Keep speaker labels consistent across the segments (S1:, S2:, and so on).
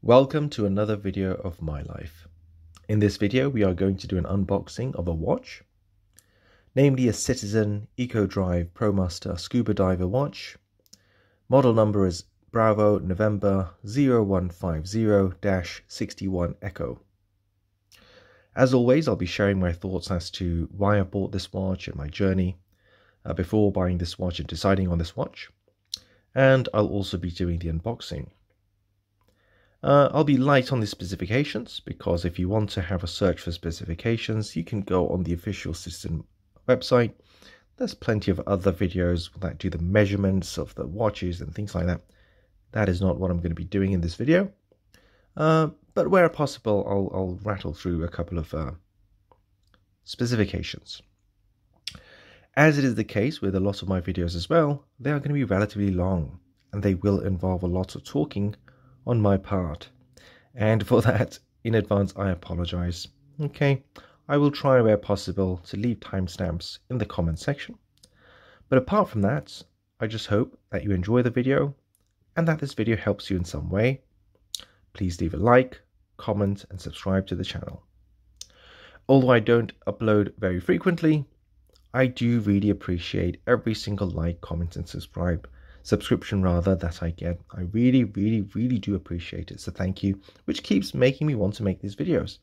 S1: Welcome to another video of my life. In this video we are going to do an unboxing of a watch, namely a Citizen Eco Drive Promaster Scuba Diver watch. Model number is Bravo November 0150 Echo. As always, I'll be sharing my thoughts as to why I bought this watch and my journey before buying this watch and deciding on this watch, and I'll also be doing the unboxing. I'll be light on the specifications because if you want to have a search for specifications, you can go on the official Citizen website. There's plenty of other videos that do the measurements of the watches and things like that. That is not what I'm going to be doing in this video. But where possible, I'll rattle through a couple of specifications. As it is the case with a lot of my videos as well, they are going to be relatively long and they will involve a lot of talking on my part, and for that in advance I apologize. Okay, I will try where possible to leave timestamps in the comment section, but apart from that, I just hope that you enjoy the video and that this video helps you in some way. Please leave a like, comment and subscribe to the channel. Although I don't upload very frequently, I do really appreciate every single like, comment and subscription that I get. I really do appreciate it, so thank you, which keeps making me want to make these videos.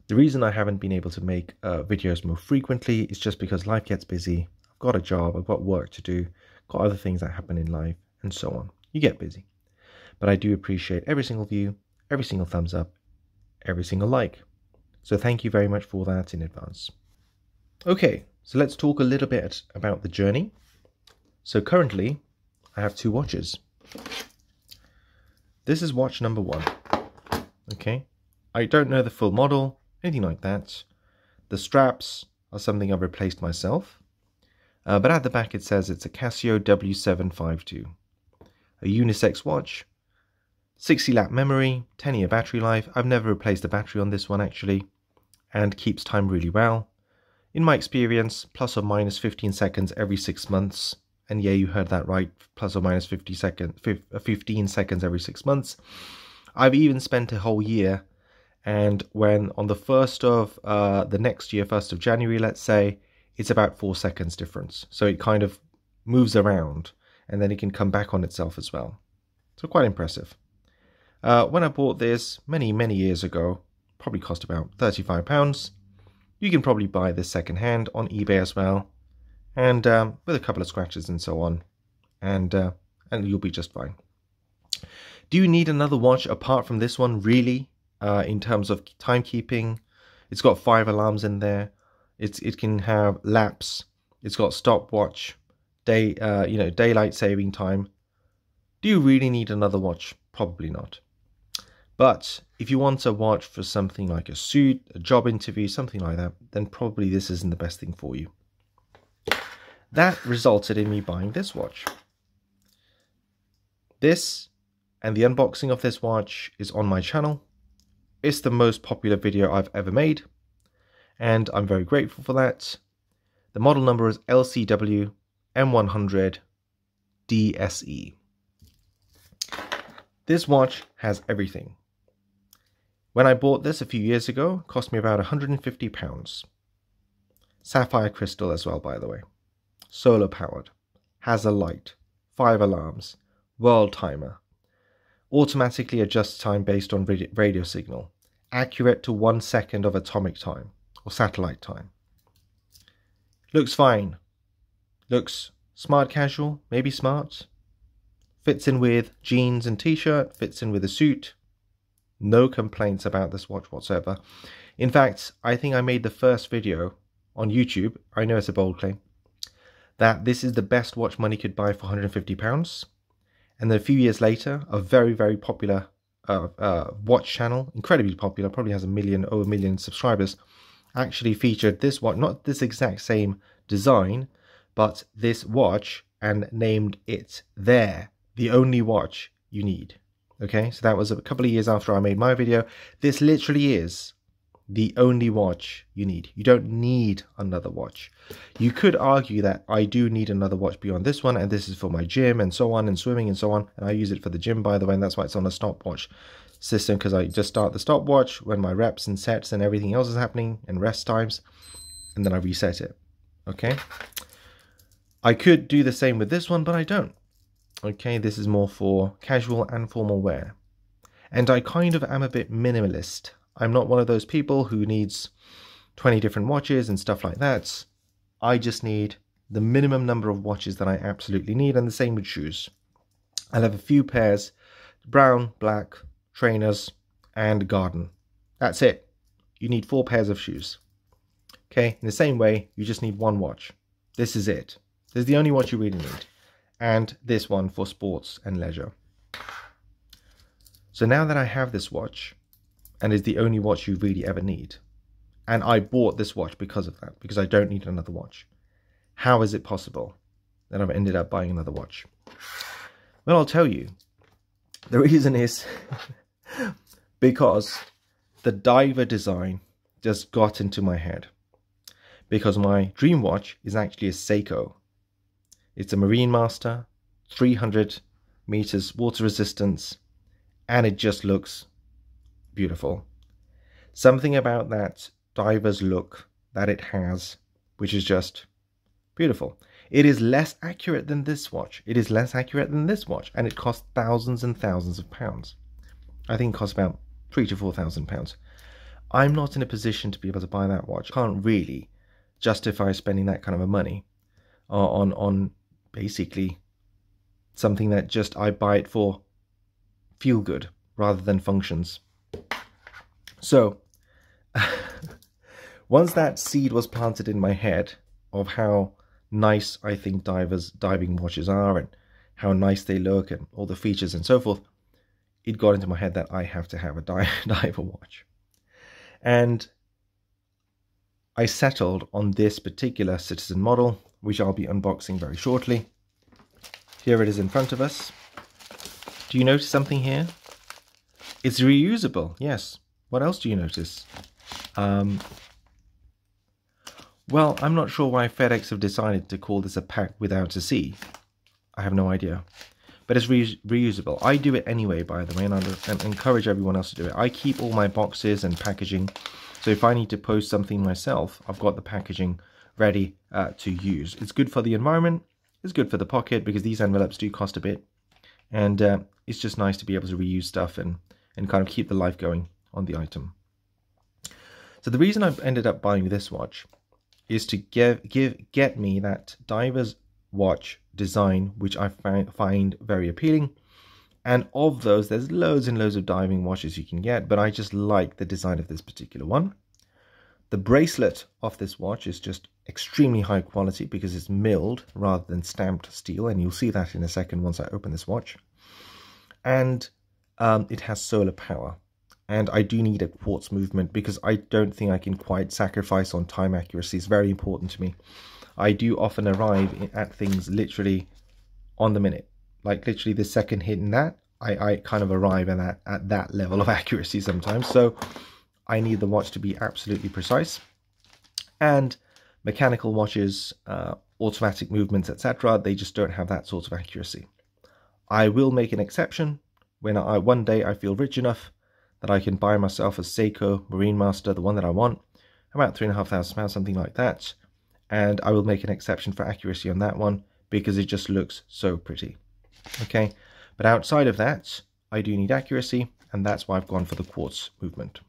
S1: The reason I haven't been able to make videos more frequently is just because life gets busy. I've got a job, I've got work to do, got other things that happen in life and so on. You get busy, but I do appreciate every single view, every single thumbs up, every single like, so thank you very much for that in advance. Okay, so let's talk a little bit about the journey. So currently I have two watches. This is watch number 1. Okay, I don't know the full model, anything like that. The straps are something I've replaced myself, but at the back it says it's a Casio W752, a unisex watch, 60 lap memory, 10-year battery life. I've never replaced the battery on this one actually, and keeps time really well. In my experience, plus or minus 15 seconds every 6 months. And yeah, you heard that right, plus or minus 15 seconds every 6 months. I've even spent a whole year, and when on the 1st of the next year, 1st of January, let's say, it's about 4 seconds difference. So it kind of moves around, and then it can come back on itself as well. So quite impressive. When I bought this many years ago, probably cost about £35. You can probably buy this secondhand on eBay as well. And with a couple of scratches and so on, and you'll be just fine. Do you need another watch apart from this one, really? In terms of timekeeping, it's got 5 alarms in there. It can have laps. It's got stopwatch, daylight saving time. Do you really need another watch? Probably not. But if you want a watch for something like a suit, a job interview, something like that, then probably this isn't the best thing for you. That resulted in me buying this watch. This and the unboxing of this watch is on my channel. It's the most popular video I've ever made, and I'm very grateful for that. The model number is LCW M100 DSE. This watch has everything. When I bought this a few years ago, it cost me about £150. Sapphire crystal as well, by the way. Solar powered, has a light, 5 alarms, world timer, automatically adjusts time based on radio signal, accurate to 1 second of atomic time or satellite time. Looks fine, looks smart casual, maybe smart, fits in with jeans and t-shirt, fits in with a suit. No complaints about this watch whatsoever. In fact, I think I made the first video on YouTube, I know it's a bold claim, that this is the best watch money could buy for £150. And then a few years later, a very popular watch channel, incredibly popular, probably has over a million subscribers, actually featured this watch, not this exact same design, but this watch, and named it the only watch you need. Okay, so that was a couple of years after I made my video. This literally is the only watch you need. You don't need another watch. You could argue that I do need another watch beyond this one, and this is for my gym and so on, and swimming and so on, and I use it for the gym, by the way, and that's why it's on a stopwatch system because I just start the stopwatch when my reps and sets and everything else is happening and rest times, and then I reset it. Okay, I could do the same with this one, but I don't. Okay, this is more for casual and formal wear, and I kind of am a bit minimalist. I'm not one of those people who needs 20 different watches and stuff like that. I just need the minimum number of watches that I absolutely need, and the same with shoes. I'll have a few pairs, brown, black, trainers, and garden. That's it. You need 4 pairs of shoes. Okay, in the same way, you just need 1 watch. This is it. This is the only watch you really need. And this one for sports and leisure. So now that I have this watch, and it's the only watch you really ever need, and I bought this watch because of that, because I don't need another watch, how is it possible that I've ended up buying another watch? Well, I'll tell you. The reason is because the diver design just got into my head. Because my dream watch is actually a Seiko. It's a Marine Master, 300 meters water resistance, and it just looks beautiful. Something about that diver's look that it has, which is just beautiful. It is less accurate than this watch. It is less accurate than this watch, and it costs thousands and thousands of pounds. I think it costs about £3,000 to £4,000. I'm not in a position to be able to buy that watch. Can't really justify spending that kind of a money on basically something that just I buy it for feel good rather than functions. So once that seed was planted in my head of how nice I think diving watches are and how nice they look and all the features and so forth, it got into my head that I have to have a diver watch. And I settled on this particular Citizen model, which I'll be unboxing very shortly. Here it is in front of us. Do you notice something here? It's reusable, yes. What else do you notice? Well, I'm not sure why FedEx have decided to call this a pack without a C. I have no idea. But it's reusable. I do it anyway, by the way, and I encourage everyone else to do it. I keep all my boxes and packaging. So if I need to post something myself, I've got the packaging ready to use. It's good for the environment. It's good for the pocket because these envelopes do cost a bit. And it's just nice to be able to reuse stuff and kind of keep the life going on the item. So the reason I've ended up buying this watch is to get me that diver's watch design, which I find very appealing. And of those, there's loads and loads of diving watches you can get, but I just like the design of this particular one. The bracelet of this watch is just extremely high quality because it's milled rather than stamped steel, and you'll see that in a second once I open this watch. And it has solar power. And I do need a quartz movement because I don't think I can quite sacrifice on time accuracy. It's very important to me. I do often arrive at things literally on the minute. Like literally the second hitting that, I kind of arrive at that level of accuracy sometimes. So I need the watch to be absolutely precise. And mechanical watches, automatic movements, etc., they just don't have that sort of accuracy. I will make an exception when one day I feel rich enough that I can buy myself a Seiko Marine Master, the one that I want, about £3,500, something like that. And I will make an exception for accuracy on that one because it just looks so pretty. Okay, but outside of that, I do need accuracy, and that's why I've gone for the quartz movement.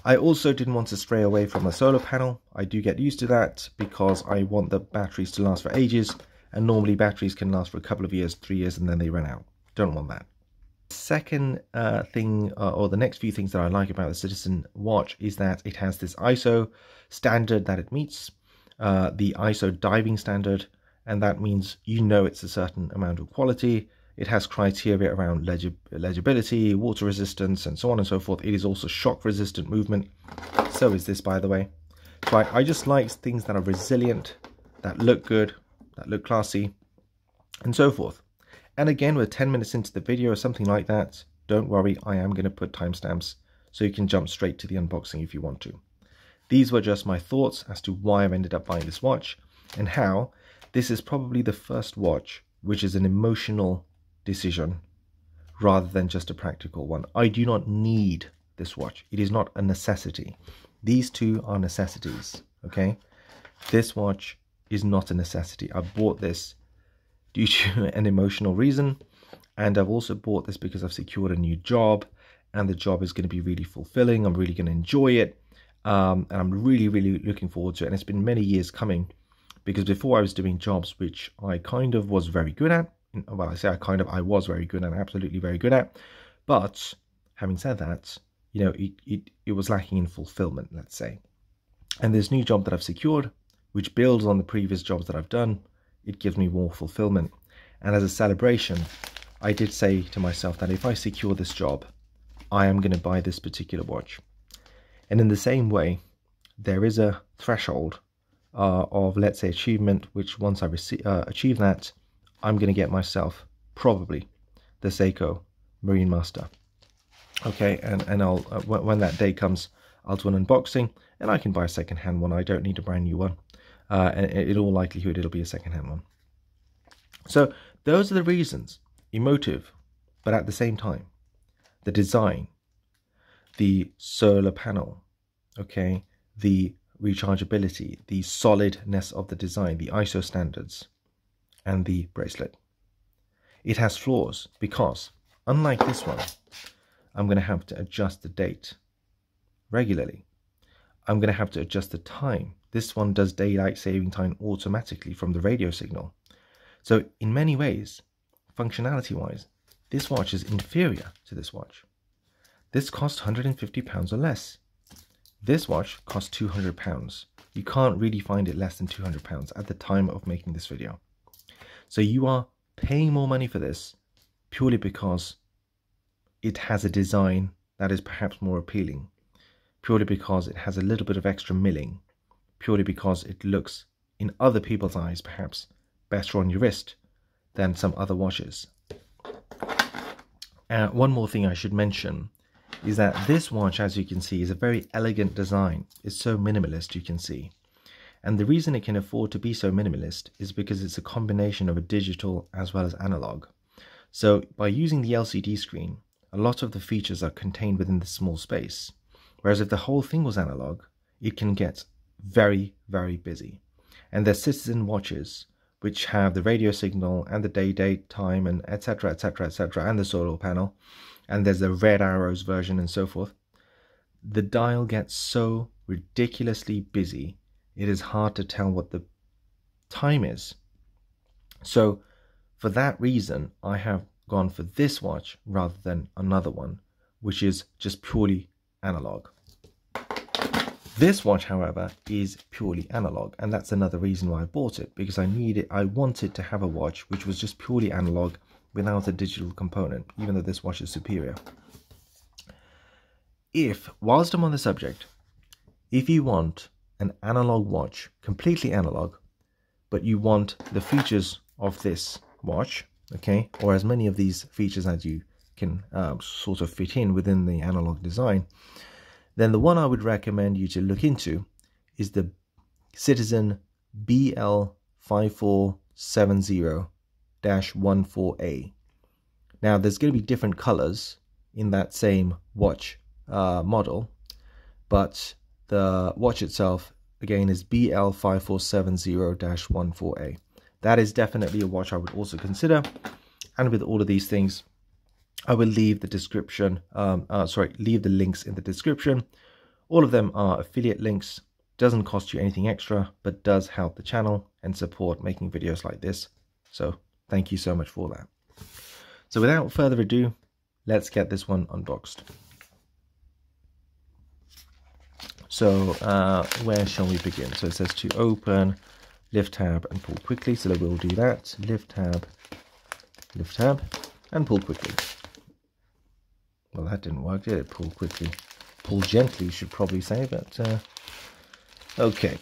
S1: I also didn't want to stray away from a solar panel. I do get used to that because I want the batteries to last for ages, and normally batteries can last for a couple of years, 3 years, and then they run out. Don't want that. Second thing, or the next few things that I like about the Citizen watch is that it has this ISO standard that it meets, the ISO diving standard, and that means you know it's a certain amount of quality. It has criteria around legibility, water resistance, and so on and so forth. It is also shock resistant movement. So is this, by the way. So I just like things that are resilient, that look good, that look classy, and so forth. And again, we're 10 minutes into the video or something like that. Don't worry, I am going to put timestamps so you can jump straight to the unboxing if you want to. These were just my thoughts as to why I've ended up buying this watch and how this is probably the first watch which is an emotional decision rather than just a practical one. I do not need this watch. It is not a necessity. These two are necessities, okay? This watch is not a necessity. I bought this due to an emotional reason, and I've also bought this because I've secured a new job, and the job is going to be really fulfilling. I'm really going to enjoy it, and I'm really, really looking forward to it. And it's been many years coming, because before I was doing jobs which I kind of was very good at. Well, I was very good and absolutely very good at. But having said that, you know, it was lacking in fulfillment, let's say. And this new job that I've secured, which builds on the previous jobs that I've done, it gives me more fulfillment. And as a celebration, I did say to myself that if I secure this job, I am going to buy this particular watch. And in the same way, there is a threshold of, let's say, achievement, which once I achieve that, I'm going to get myself probably the Seiko Marine Master. Okay, and I'll when that day comes, I'll do an unboxing, and I can buy a second-hand one. I don't need a brand new one, and in all likelihood, it'll be a second-hand one. So those are the reasons: emotive, but at the same time, the design, the solar panel, okay, the rechargeability, the solidness of the design, the ISO standards, and the bracelet. It has flaws because, unlike this one, I'm going to have to adjust the date regularly. I'm going to have to adjust the time. This one does daylight saving time automatically from the radio signal. So in many ways, functionality-wise, this watch is inferior to this watch. This costs £150 or less. This watch costs £200. You can't really find it less than £200 at the time of making this video. So you are paying more money for this purely because it has a design that is perhaps more appealing, purely because it has a little bit of extra milling, purely because it looks, in other people's eyes, perhaps better on your wrist than some other watches. One more thing I should mention is that this watch, as you can see, is a very elegant design. It's so minimalist, you can see. And the reason it can afford to be so minimalist is because it's a combination of a digital as well as analog. So by using the LCD screen, a lot of the features are contained within this small space. Whereas if the whole thing was analog, it can get very, very busy. And there's citizen watches which have the radio signal and the day, date, time, and etc., etc., etc., and the solar panel. And there's the red arrows version and so forth. The dial gets so ridiculously busy, it is hard to tell what the time is. So for that reason, I have gone for this watch rather than another one, which is just purely analog. This watch, however, is purely analog, and that's another reason why I bought it, because I wanted to have a watch which was just purely analog without a digital component, even though this watch is superior. Whilst I'm on the subject, if you want an analog watch, completely analog, but you want the features of this watch, okay, or as many of these features as you can sort of fit in within the analog design, then the one I would recommend you to look into is the Citizen BL5470-14A. Now, there's going to be different colors in that same watch model, but the watch itself, again, is BL5470-14A. That is definitely a watch I would also consider. And with all of these things, I will leave the description, leave the links in the description. All of them are affiliate links. Doesn't cost you anything extra, but does help the channel and support making videos like this. So thank you so much for that. So without further ado, let's get this one unboxed. So where shall we begin? So it says to open, lift tab, and pull quickly. So we'll do that. Lift tab, and pull quickly. Well, that didn't work, did it? Pull quickly. Pull gently, you should probably say, but okay.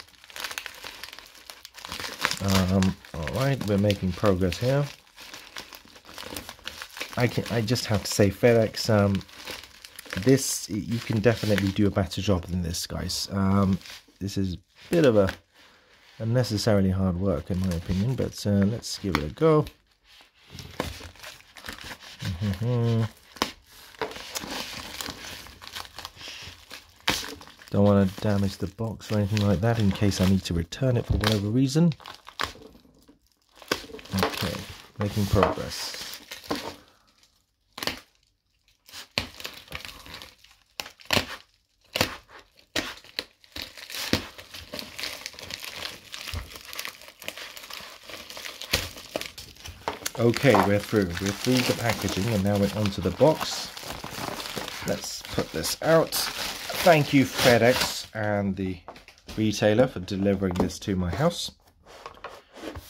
S1: All right, we're making progress here. I just have to say, FedEx, this, you can definitely do a better job than this, guys. This is a bit of a unnecessarily hard work, in my opinion, but let's give it a go. Don't want to damage the box or anything like that in case I need to return it for whatever reason. Okay, making progress. Okay, we're through the packaging, and now we're onto the box. Let's put this out. Thank you FedEx and the retailer for delivering this to my house.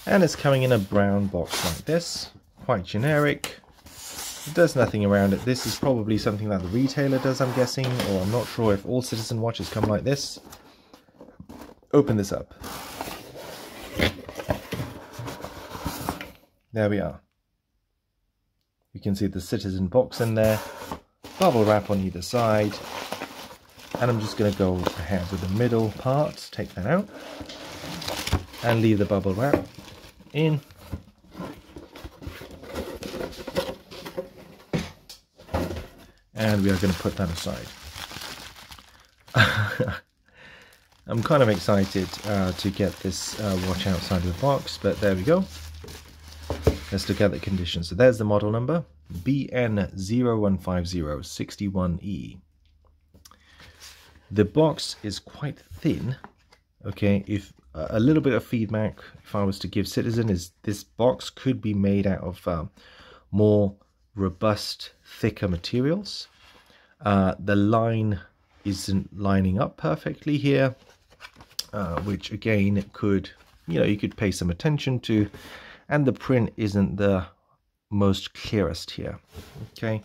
S1: And it's coming in a brown box like this, quite generic. There's nothing around it. This is probably something that the retailer does, I'm guessing, or I'm not sure if all Citizen watches come like this. Open this up. There we are. You can see the Citizen box in there, bubble wrap on either side, and I'm just going to go ahead with the middle part, take that out, and leave the bubble wrap in. And we are going to put that aside. I'm kind of excited to get this watch outside of the box, but there we go. Let's look at the conditions. So there's the model number, BN0150 61E. The box is quite thin. Okay, if a little bit of feedback, if I was to give Citizen, is this box could be made out of more robust, thicker materials. The line isn't lining up perfectly here, which again could, you could pay some attention to. And the print isn't the most clearest here. Okay,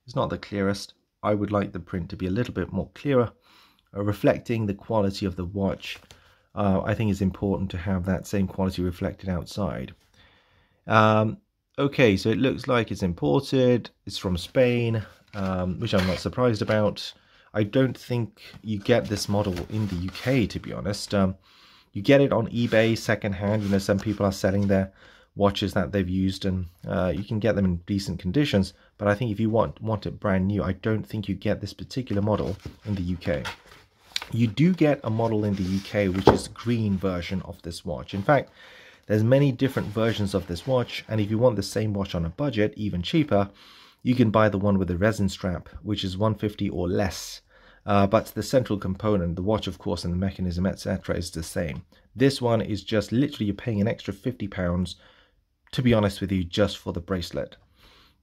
S1: it's not the clearest. I would like the print to be a little bit more clearer, reflecting the quality of the watch. I think it's important to have that same quality reflected outside. Okay, so it looks like it's imported. It's from Spain, which I'm not surprised about. I don't think you get this model in the UK, to be honest. You get it on eBay secondhand. Some people are selling their watches that they've used, and you can get them in decent conditions. But I think if you want it brand new, I don't think you get this particular model in the UK. You do get a model in the UK which is the green version of this watch. In fact, there's many different versions of this watch, and if you want the same watch on a budget, even cheaper, you can buy the one with the resin strap, which is 150 or less. But the central component, the watch of course, and the mechanism, etc. is the same. This one is just literally you're paying an extra £50, to be honest with you, just for the bracelet.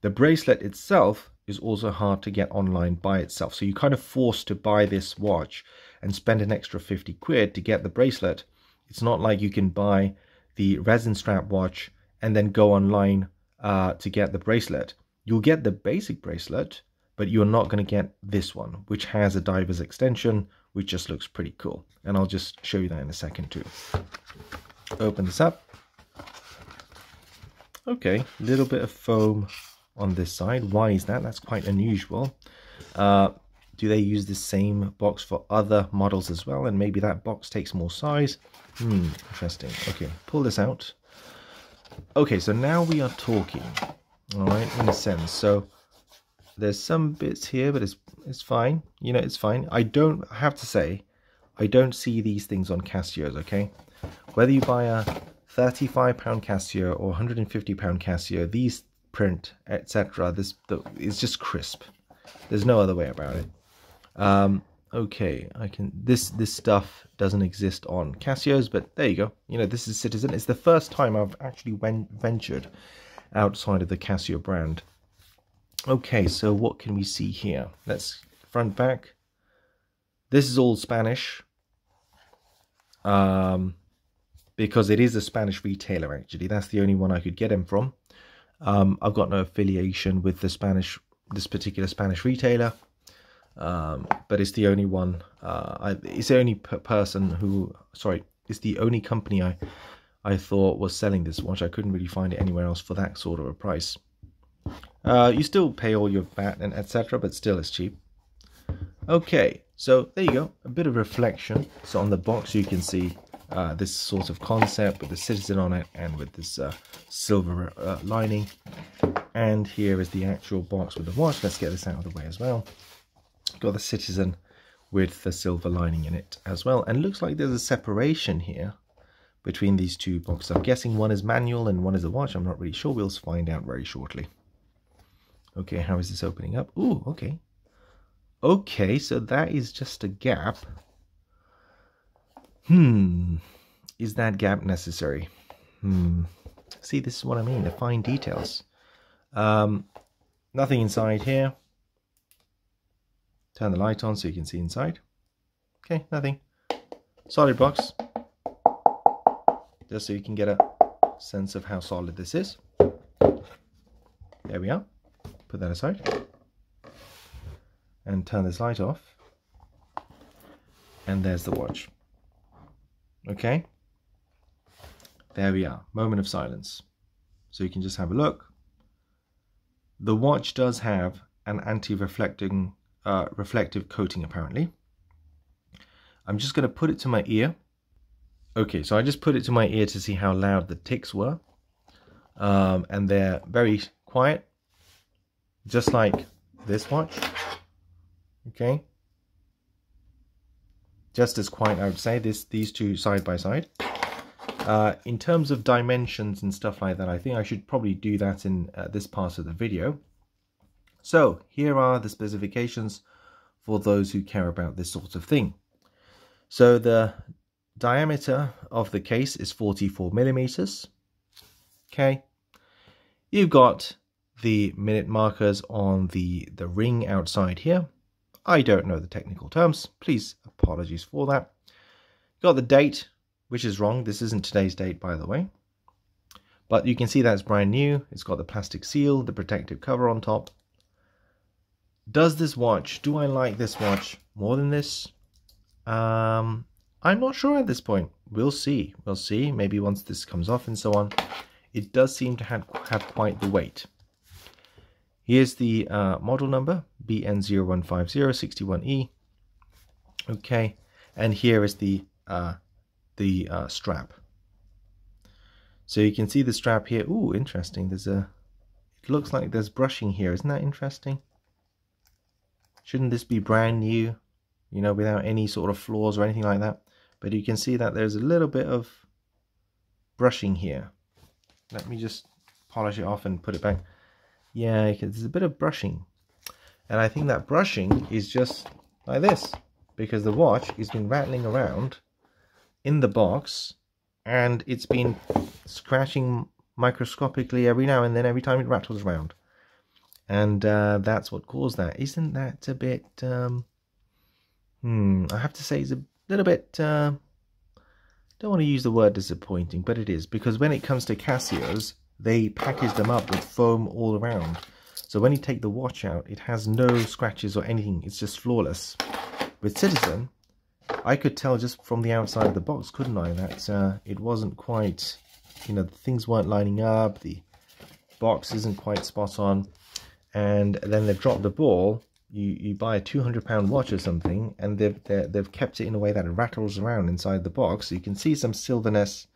S1: The bracelet itself is also hard to get online by itself, so you're kind of forced to buy this watch and spend an extra 50 quid to get the bracelet. It's not like you can buy the resin strap watch and then go online to get the bracelet. You'll get the basic bracelet, but you're not going to get this one, which has a diver's extension, which just looks pretty cool. And I'll just show you that in a second too. Open this up. Okay, a little bit of foam on this side. Why is that? That's quite unusual. Do they use the same box for other models as well? And maybe that box takes more size? Interesting. Okay, pull this out. Okay, so now we are talking. All right, in a sense. So there's some bits here, but it's fine. It's fine. I have to say, I don't see these things on Casios, okay? Whether you buy a £35 Casio or £150 Casio, these print, etc., it's just crisp. There's no other way about it. Okay, this stuff doesn't exist on Casios, but there you go. This is Citizen. It's the first time I've actually ventured outside of the Casio brand. Okay, so what can we see here? Let's front back. This is all Spanish. Because it is a Spanish retailer, actually. That's the only one I could get them from. I've got no affiliation with this particular Spanish retailer, but it's the only one. It's the only it's the only company I thought was selling this watch. I couldn't really find it anywhere else for that sort of a price. You still pay all your VAT and etc., but still it's cheap. Okay, so there you go, a bit of reflection. So on the box you can see this sort of concept with the citizen on it and with this silver lining. And here is the actual box with the watch. Let's get this out of the way as well. Got the citizen with the silver lining in it as well. And it looks like there's a separation here between these two boxes. I'm guessing one is manual and one is a watch. I'm not really sure. We'll find out very shortly. Okay, how is this opening up? Ooh, okay. Okay, so that is just a gap. Is that gap necessary? See, this is what I mean, the fine details. Nothing inside here. Turn the light on so you can see inside. Okay, nothing. Solid box. Just so you can get a sense of how solid this is. There we are. Put that aside. And turn this light off. And there's the watch. Okay. There we are. Moment of silence. So you can just have a look. The watch does have an anti-reflecting reflective coating apparently. I'm just going to put it to my ear. Okay, so I just put it to my ear to see how loud the ticks were. And they're very quiet. Just like this watch. Okay. Just as quiet, I would say, these two side by side. In terms of dimensions and stuff like that, I think I should probably do that in this part of the video. So here are the specifications for those who care about this sort of thing. So the diameter of the case is 44 millimeters. Okay. You've got the minute markers on the ring outside here. I don't know the technical terms. Please, apologies for that. Got the date, which is wrong. This isn't today's date, by the way. But you can see that's brand new. It's got the plastic seal, the protective cover on top. Does this watch, do I like this watch more than this? I'm not sure at this point. We'll see. We'll see. Maybe once this comes off and so on. It does seem to have quite the weight. Here's the model number, BN0150 61E. Okay, and here is the strap. So you can see the strap here. Ooh, interesting. There's it looks like there's brushing here. Isn't that interesting? Shouldn't this be brand new, you know, without any sort of flaws or anything like that? But you can see that there's a little bit of brushing here. Let me just polish it off and put it back. Yeah, there's a bit of brushing. And I think that brushing is just like this, because the watch has been rattling around in the box and it's been scratching microscopically every now and then, every time it rattles around. And that's what caused that. Isn't that a bit, I have to say it's a little bit, don't want to use the word disappointing, but it is. Because when it comes to Casios, they package them up with foam all around. So when you take the watch out, it has no scratches or anything. It's just flawless. With Citizen, I could tell just from the outside of the box, couldn't I, that it wasn't quite, you know, things weren't lining up. The box isn't quite spot on. And then they've dropped the ball. You buy a £200 watch or something, and they've kept it in a way that it rattles around inside the box. So you can see some silverness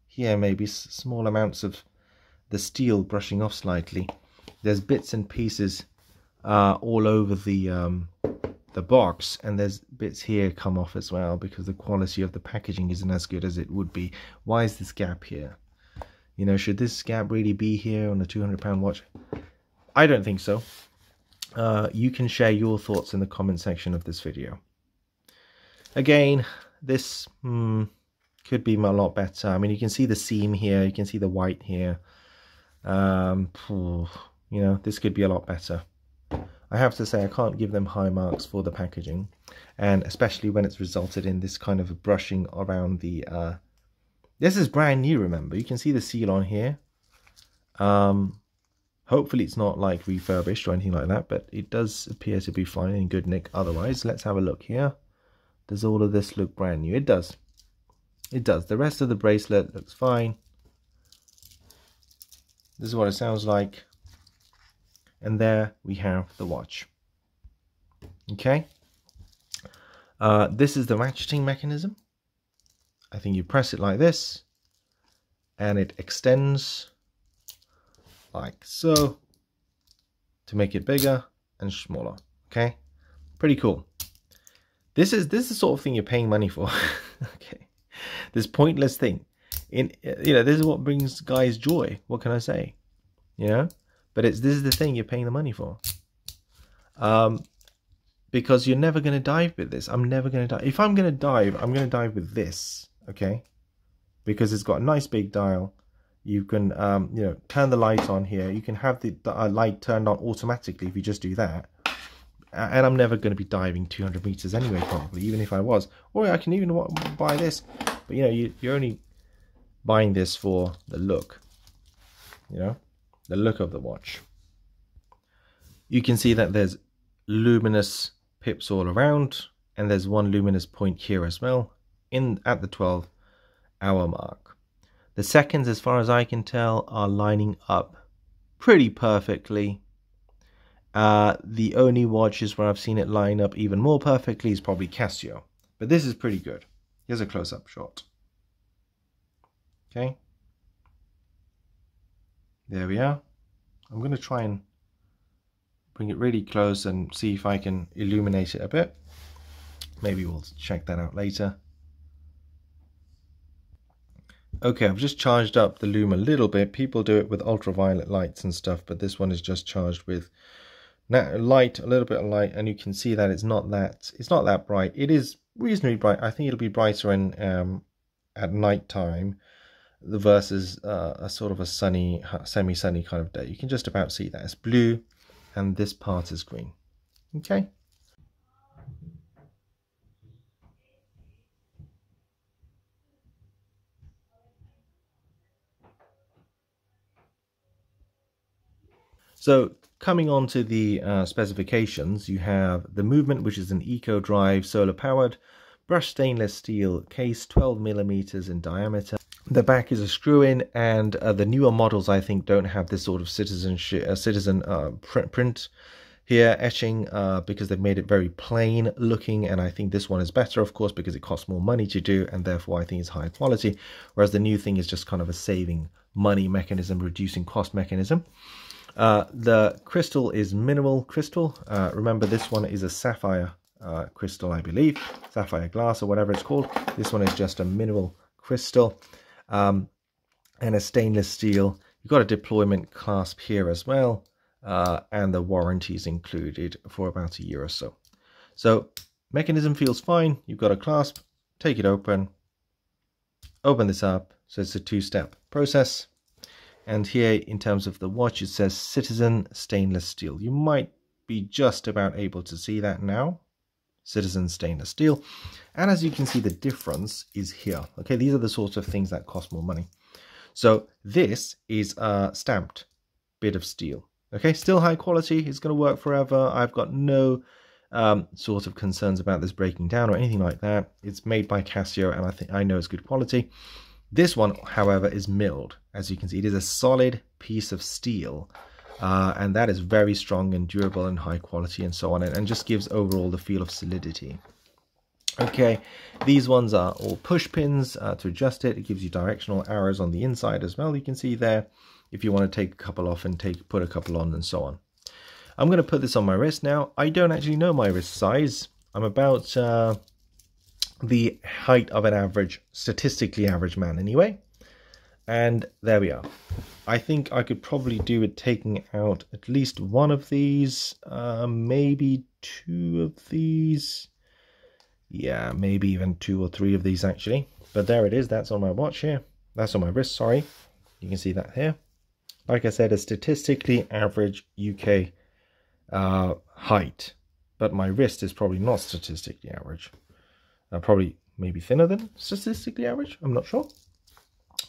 S1: here, maybe small amounts of the steel brushing off slightly. There's bits and pieces all over the box, and there's bits here come off as well because the quality of the packaging isn't as good as it would be. Why is this gap here? You know, should this gap really be here on a £200 watch? I don't think so. You can share your thoughts in the comment section of this video. Again, this could be a lot better. I mean, you can see the seam here, you can see the white here. You know, this could be a lot better. I have to say, I can't give them high marks for the packaging, and especially when it's resulted in this kind of brushing around the this is brand new, remember. You can see the seal on here. Hopefully it's not like refurbished or anything like that, but it does appear to be fine in good nick otherwise. Let's have a look here. Does all of this look brand new? It does. It does. The rest of the bracelet looks fine. This is what it sounds like. And there we have the watch. Okay. This is the ratcheting mechanism. I think you press it like this and it extends like so to make it bigger and smaller. Okay, pretty cool. This is the sort of thing you're paying money for. Okay, this pointless thing. This is what brings guys joy. What can I say? But this is the thing you're paying the money for. Because you're never going to dive with this. I'm never going to dive. If I'm going to dive, I'm going to dive with this. Okay, because it's got a nice big dial. You can turn the light on here. You can have the light turned on automatically if you just do that. And I'm never going to be diving 200 meters anyway, probably, even if I was. Or I can even buy this. But you're only buying this for the look. The look of the watch. You can see that there's luminous pips all around, and there's one luminous point here as well at the 12-hour mark. The seconds, as far as I can tell, are lining up pretty perfectly. The only watches where I've seen it line up even more perfectly is probably Casio, but this is pretty good. Here's a close-up shot. Okay, there we are. I'm going to try and bring it really close and see if I can illuminate it a bit. Maybe we'll check that out later. Okay, I've just charged up the lume a little bit. People do it with ultraviolet lights and stuff, but this one is just charged with light, a little bit of light, and you can see that it's not that bright. It is reasonably bright. I think it'll be brighter in at night time versus a sort of a sunny, semi-sunny kind of day. You can just about see that it's blue, and this part is green. Okay. So coming on to the specifications, you have the movement, which is an eco drive, solar powered, brushed stainless steel case, 12 millimeters in diameter. The back is a screw-in, and the newer models, I think, don't have this sort of citizen print here, etching, because they've made it very plain looking, and I think this one is better, of course, because it costs more money to do, and therefore I think it's high quality, whereas the new thing is just kind of a saving money mechanism, reducing cost mechanism. The crystal is mineral crystal. Remember, this one is a sapphire crystal, I believe, sapphire glass or whatever it's called. This one is just a mineral crystal, and a stainless steel. You've got a deployment clasp here as well, and the warranty is included for about a year or so. So mechanism feels fine. You've got a clasp, take it open this up. So it's a two-step process. And here, in terms of the watch, it says Citizen Stainless Steel. You might be just about able to see that now. Citizen Stainless Steel. And as you can see, the difference is here. Okay, these are the sorts of things that cost more money. So this is a stamped bit of steel. Okay, still high quality. It's going to work forever. I've got no sort of concerns about this breaking down or anything like that. It's made by Casio, and I know it's good quality. This one, however, is milled. As you can see, it is a solid piece of steel, and that is very strong and durable and high quality and so on, and just gives overall the feel of solidity. Okay, these ones are all push pins to adjust it. It gives you directional arrows on the inside as well. You can see there if you want to take a couple off and put a couple on and so on. I'm going to put this on my wrist now. I don't actually know my wrist size. I'm about the height of an average, statistically average man anyway. And there we are. I think I could probably do it taking out at least one of these, maybe two of these. Yeah, maybe even 2 or 3 of these actually. But there it is. That's on my watch here. That's on my wrist, sorry. You can see that here. Like I said, a statistically average UK height. But my wrist is probably not statistically average. Probably maybe thinner than statistically average. I'm not sure.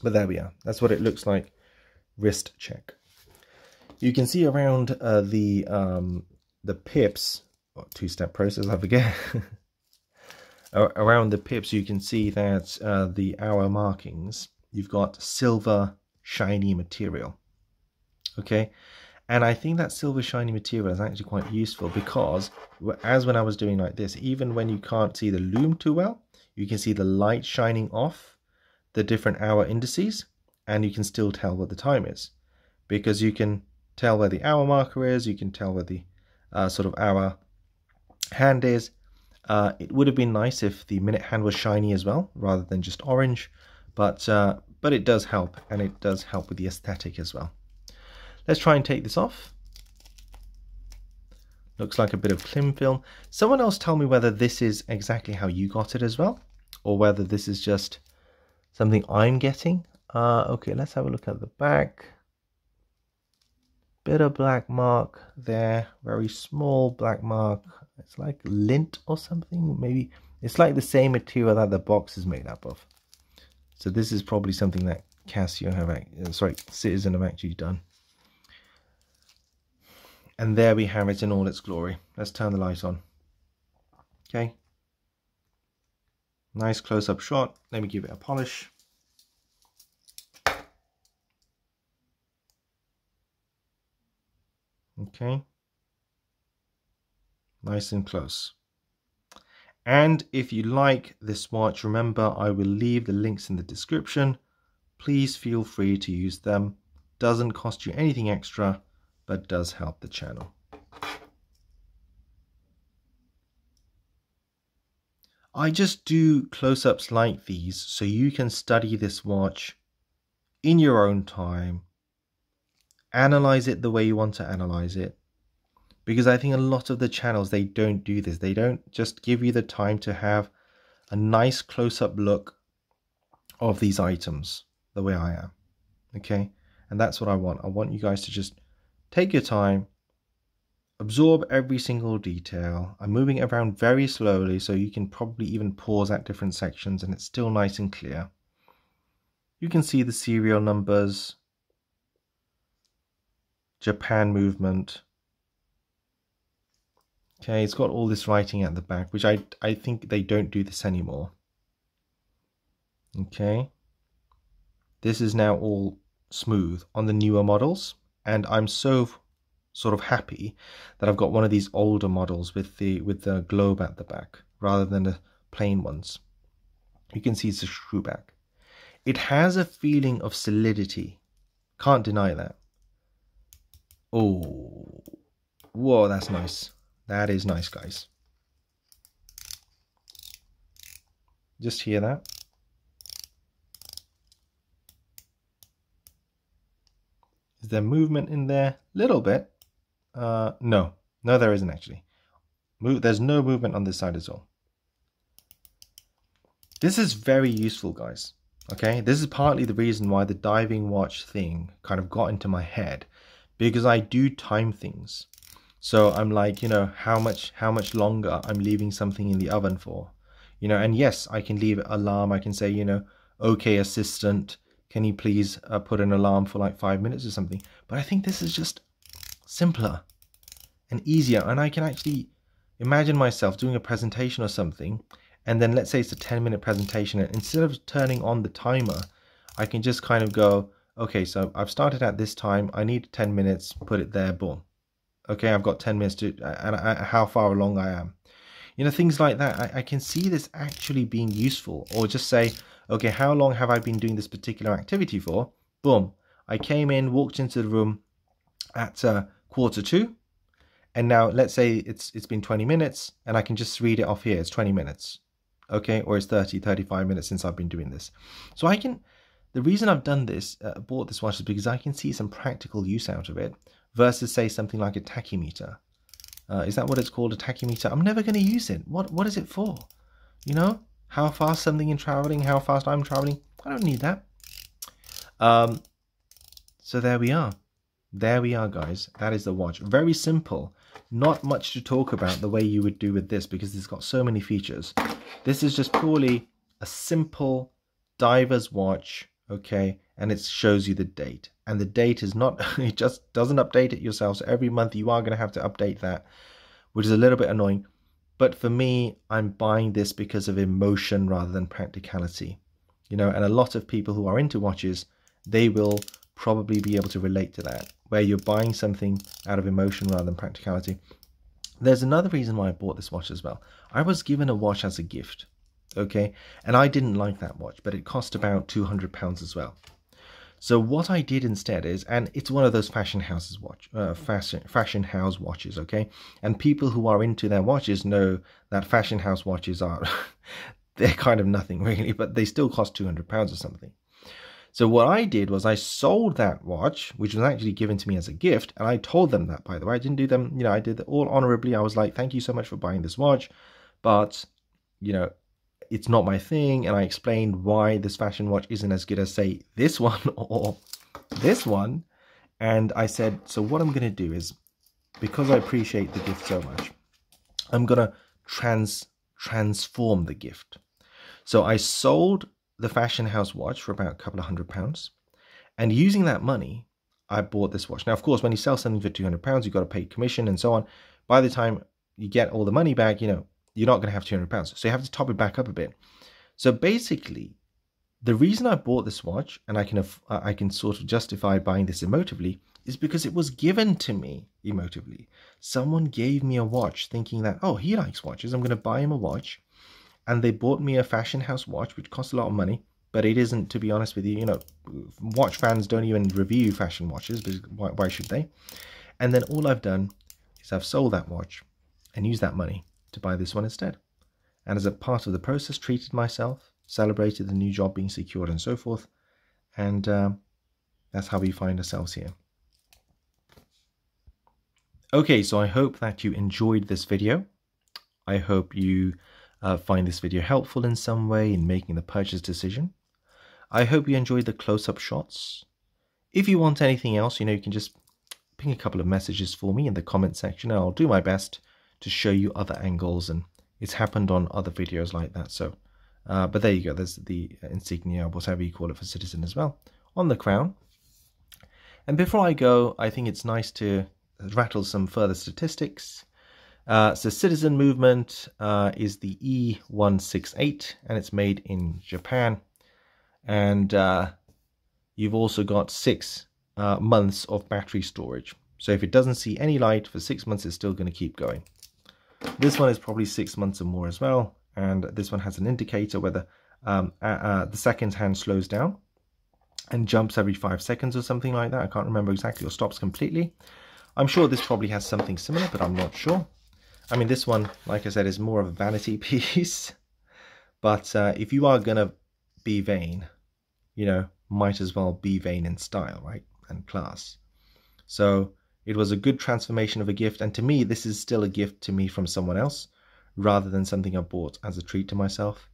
S1: But there we are. That's what it looks like. Wrist check. You can see around the pips, two-step process, I forget. Around the pips, you can see that the hour markings, you've got silver shiny material. Okay, and I think that silver shiny material is actually quite useful because, as when I was doing like this, even when you can't see the lume too well, you can see the light shining off the different hour indices, and you can still tell what the time is, because you can tell where the hour marker is, you can tell where the sort of hour hand is. It would have been nice if the minute hand was shiny as well, rather than just orange, but it does help, and it does help with the aesthetic as well. Let's try and take this off. Looks like a bit of cling film. Someone else tell me whether this is exactly how you got it as well, or whether this is just something I'm getting. Okay, let's have a look at the back. Bit of black mark there, very small black mark. It's like lint or something, maybe. It's like the same material that the box is made up of. So this is probably something that Casio have, Citizen have actually done. And there we have it in all its glory. Let's turn the light on. Okay. Nice close-up shot. Let me give it a polish. Okay. Nice and close. And if you like this watch, remember I will leave the links in the description. Please feel free to use them. Doesn't cost you anything extra, but does help the channel. I just do close-ups like these so you can study this watch in your own time, analyze it the way you want to analyze it, because I think a lot of the channels, they don't do this. They don't just give you the time to have a nice close-up look of these items the way I am. Okay, and that's what I want. I want you guys to just take your time, absorb every single detail. I'm moving it around very slowly, so you can probably even pause at different sections and it's still nice and clear. You can see the serial numbers, Japan movement. Okay, it's got all this writing at the back, which I think they don't do this anymore. Okay, this is now all smooth on the newer models, and I'm so sort of happy that I've got one of these older models with the globe at the back rather than the plain ones. You can see it's a screw back. It has a feeling of solidity, can't deny that. Oh, whoa, that's nice. That is nice, guys. Just hear that. Is there movement in there? Little bit. No, there isn't actually. There's no movement on this side at all. This is very useful, guys. Okay, this is partly the reason why the diving watch thing kind of got into my head, because I do time things. So I'm like, you know, how much longer I'm leaving something in the oven for, you know. And yes, I can leave alarm. I can say, you know, okay, assistant, can you please put an alarm for like 5 minutes or something. But I think this is just simpler and easier, and I can actually imagine myself doing a presentation or something, and then let's say it's a 10-minute presentation, and instead of turning on the timer, I can just kind of go, okay, so I've started at this time, I need 10 minutes, put it there, boom. Okay, I've got 10 minutes to, and how far along I am. You know, things like that. I can see this actually being useful. Or just say, okay, how long have I been doing this particular activity for? Boom. I came in, walked into the room at 1:45, and now let's say it's been 20 minutes, and I can just read it off here. It's 20 minutes. Okay, or it's 35 minutes since I've been doing this. So I can, the reason I've done this, bought this watch, is because I can see some practical use out of it, versus say something like a tachymeter. Is that what it's called, a tachymeter? I'm never going to use it. What is it for? You know, how fast something is traveling, how fast I'm traveling. I don't need that. So there we are. There we are, guys. That is the watch. Very simple. Not much to talk about the way you would do with this, because it's got so many features. This is just purely a simple diver's watch, okay? And it shows you the date. And the date is not, it just doesn't update it yourself. So every month you are going to have to update that, which is a little bit annoying. But for me, I'm buying this because of emotion rather than practicality. You know, and a lot of people who are into watches, they will probably be able to relate to that, where you're buying something out of emotion rather than practicality. There's another reason why I bought this watch as well. I was given a watch as a gift. okay? And I didn't like that watch, but it cost about £200 as well. So what I did instead is, and it's one of those fashion houses fashion house watches, okay? And people who are into their watches know that fashion house watches are, they're kind of nothing really, but they still cost £200 or something. So what I did was I sold that watch, which was actually given to me as a gift, and I told them that, by the way. I didn't do them, you know, I did it all honorably. I was like, thank you so much for buying this watch, but, you know, it's not my thing. And I explained why this fashion watch isn't as good as, say, this one or this one. And I said, so what I'm going to do is, because I appreciate the gift so much, I'm going to transform the gift. So I sold the fashion house watch for about a couple of £100, and using that money, I bought this watch. Now, of course, when you sell something for £200, you've got to pay commission and so on. By the time you get all the money back, you know, you're not going to have £200. So you have to top it back up a bit. So basically, the reason I bought this watch, and I can sort of justify buying this emotively, is because it was given to me emotively. Someone gave me a watch thinking that, oh, he likes watches, I'm going to buy him a watch. And they bought me a fashion house watch, which costs a lot of money, but it isn't, to be honest with you, you know, watch fans don't even review fashion watches, because why should they? And then all I've done is I've sold that watch and used that money to buy this one instead. And as a part of the process, treated myself, celebrated the new job being secured and so forth. And that's how we find ourselves here. Okay, so I hope that you enjoyed this video. I hope you find this video helpful in some way in making the purchase decision. I hope you enjoyed the close-up shots. If you want anything else, you know, you can just ping a couple of messages for me in the comment section, and I'll do my best to show you other angles, and it's happened on other videos like that. So but there you go, there's the insignia, whatever you call it, for Citizen as well on the crown. And before I go, I think it's nice to rattle some further statistics. So Citizen movement is the E168, and it's made in Japan. And you've also got 6 months of battery storage. So if it doesn't see any light for 6 months, it's still going to keep going. This one is probably 6 months or more as well. And this one has an indicator where the second hand slows down and jumps every 5 seconds or something like that. I can't remember exactly, or stops completely. I'm sure this probably has something similar, but I'm not sure. I mean, this one, like I said, is more of a vanity piece. But if you are going to be vain, you know, might as well be vain in style, right? And class. So it was a good transformation of a gift. And to me, this is still a gift to me from someone else, rather than something I bought as a treat to myself.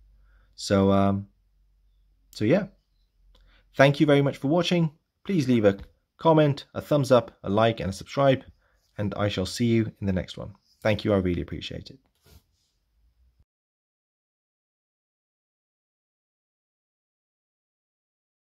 S1: So, so yeah. Thank you very much for watching. Please leave a comment, a thumbs up, a like, and a subscribe. And I shall see you in the next one. Thank you. I really appreciate it.